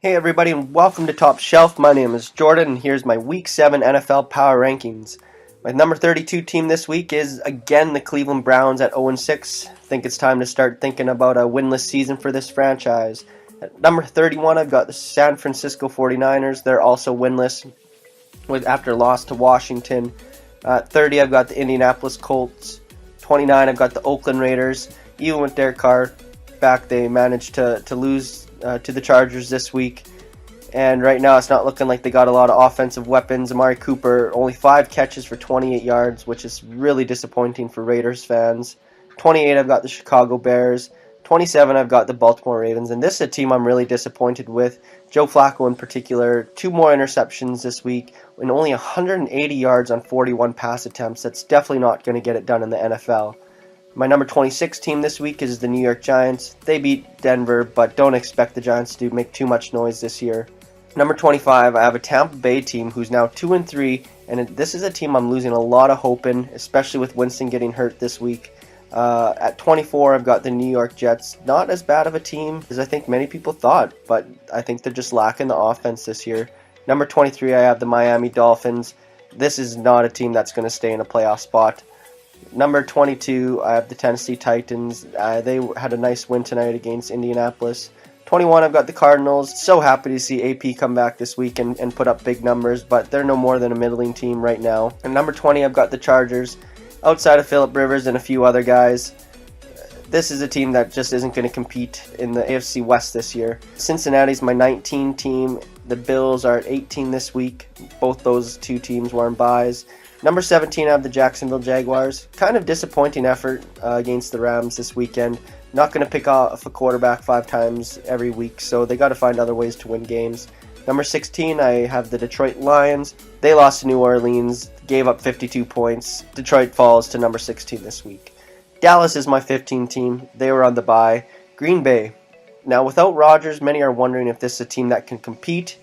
Hey everybody and welcome to Top Shelf. My name is Jordan and here's my Week 7 NFL Power Rankings. My number 32 team this week is again the Cleveland Browns at 0-6. I think it's time to start thinking about a winless season for this franchise. At number 31 I've got the San Francisco 49ers. They're also winless after a loss to Washington. 30 I've got the Indianapolis Colts. 29 I've got the Oakland Raiders. Even with their car back, they managed to lose to the Chargers this week, and right now it's not looking like they got a lot of offensive weapons. Amari Cooper, only 5 catches for 28 yards, which is really disappointing for Raiders fans. 28 I've got the Chicago Bears. 27 I've got the Baltimore Ravens, and this is a team I'm really disappointed with. Joe Flacco in particular, 2 more interceptions this week and only 180 yards on 41 pass attempts. That's definitely not going to get it done in the NFL. My number 26 team this week is the New York Giants. They beat Denver, but don't expect the Giants to make too much noise this year. Number 25, I have a Tampa Bay team who's now 2-3, and this is a team I'm losing a lot of hope in, especially with Winston getting hurt this week. At 24, I've got the New York Jets. Not as bad of a team as I think many people thought, but I think they're just lacking the offense this year. Number 23, I have the Miami Dolphins. This is not a team that's going to stay in a playoff spot. Number 22, I have the Tennessee Titans. They had a nice win tonight against Indianapolis. 21, I've got the Cardinals. So happy to see AP come back this week and put up big numbers, but they're no more than a middling team right now. And number 20, I've got the Chargers. Outside of Phillip Rivers and a few other guys, this is a team that just isn't going to compete in the AFC West this year. Cincinnati's my 19 team. The Bills are at 18 this week. Both those two teams were on byes. Number 17, I have the Jacksonville Jaguars. Kind of disappointing effort against the Rams this weekend. Not going to pick off a quarterback 5 times every week, so they got to find other ways to win games. Number 16, I have the Detroit Lions. They lost to New Orleans, gave up 52 points. Detroit falls to number 16 this week. Dallas is my 15 team. They were on the bye. Green Bay. Now, without Rodgers, many are wondering if this is a team that can compete.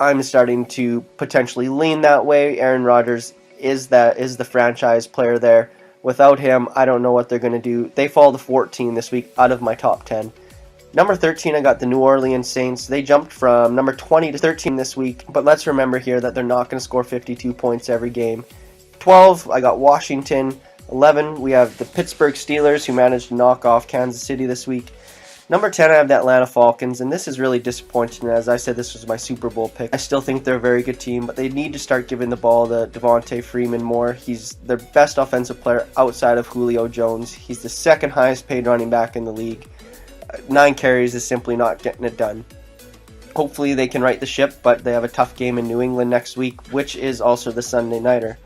I'm starting to potentially lean that way. Aaron Rodgers is the franchise player there. Without him, I don't know what they're going to do. They fall to 14 this week out of my top 10. Number 13, I got the New Orleans Saints. They jumped from number 20 to 13 this week, but let's remember here that they're not going to score 52 points every game. 12, I got Washington. 11, we have the Pittsburgh Steelers, who managed to knock off Kansas City this week. Number 10, I have the Atlanta Falcons, and this is really disappointing. As I said, this was my Super Bowl pick. I still think they're a very good team, but they need to start giving the ball to Devontae Freeman more. He's their best offensive player outside of Julio Jones. He's the second highest paid running back in the league. 9 carries is simply not getting it done. Hopefully they can right the ship, but they have a tough game in New England next week, which is also the Sunday nighter.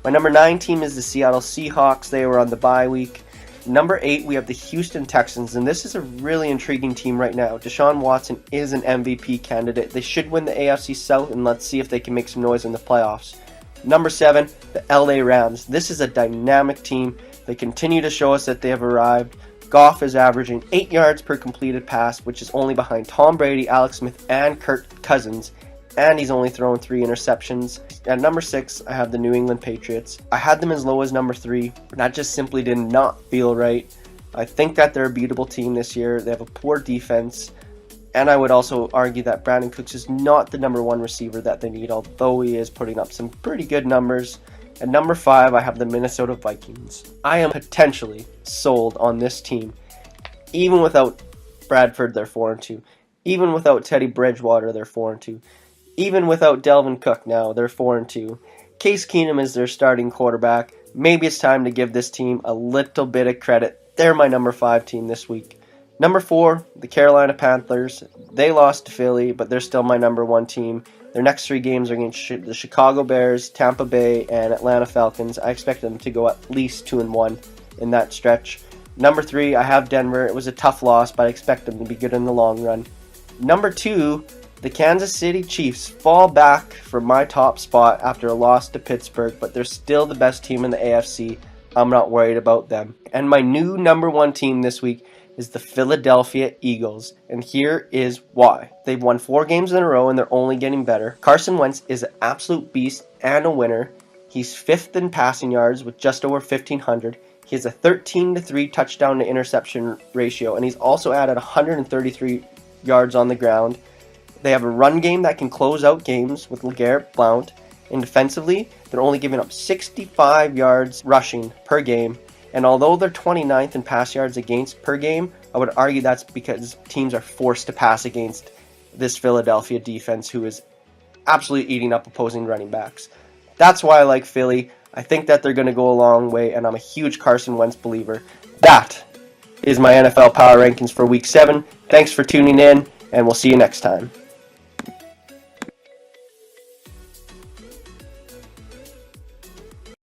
My number 9 team is the Seattle Seahawks. They were on the bye week. Number 8, we have the Houston Texans, and this is a really intriguing team right now. Deshaun Watson is an MVP candidate. They should win the AFC South, and let's see if they can make some noise in the playoffs. Number 7, the LA Rams. This is a dynamic team. They continue to show us that they have arrived. Goff is averaging 8 yards per completed pass, which is only behind Tom Brady, Alex Smith, and Kirk Cousins. And he's only thrown 3 interceptions. At number 6, I have the New England Patriots. I had them as low as number 3. That just simply did not feel right. I think that they're a beatable team this year. They have a poor defense. And I would also argue that Brandon Cooks is not the number 1 receiver that they need, although he is putting up some pretty good numbers. At number 5, I have the Minnesota Vikings. I am potentially sold on this team. Even without Bradford, they're 4-2. Even without Teddy Bridgewater, they're 4-2. Even without Delvin Cook now, they're 4-2. Case Keenum is their starting quarterback. Maybe it's time to give this team a little bit of credit. They're my number 5 team this week. Number 4, the Carolina Panthers. They lost to Philly, but they're still my number 1 team. Their next 3 games are against the Chicago Bears, Tampa Bay, and Atlanta Falcons. I expect them to go at least 2-1 in that stretch. Number 3, I have Denver. It was a tough loss, but I expect them to be good in the long run. Number 2, the Kansas City Chiefs fall back from my top spot after a loss to Pittsburgh, but they're still the best team in the AFC. I'm not worried about them. And my new number 1 team this week is the Philadelphia Eagles, and here is why. They've won 4 games in a row, and they're only getting better. Carson Wentz is an absolute beast and a winner. He's 5th in passing yards with just over 1,500. He has a 13-3 touchdown to interception ratio, and he's also added 133 yards on the ground. They have a run game that can close out games with LeGarrette Blount. And defensively, they're only giving up 65 yards rushing per game. And although they're 29th in pass yards against per game, I would argue that's because teams are forced to pass against this Philadelphia defense, who is absolutely eating up opposing running backs. That's why I like Philly. I think that they're going to go a long way, and I'm a huge Carson Wentz believer. That is my NFL Power Rankings for Week 7. Thanks for tuning in, and we'll see you next time.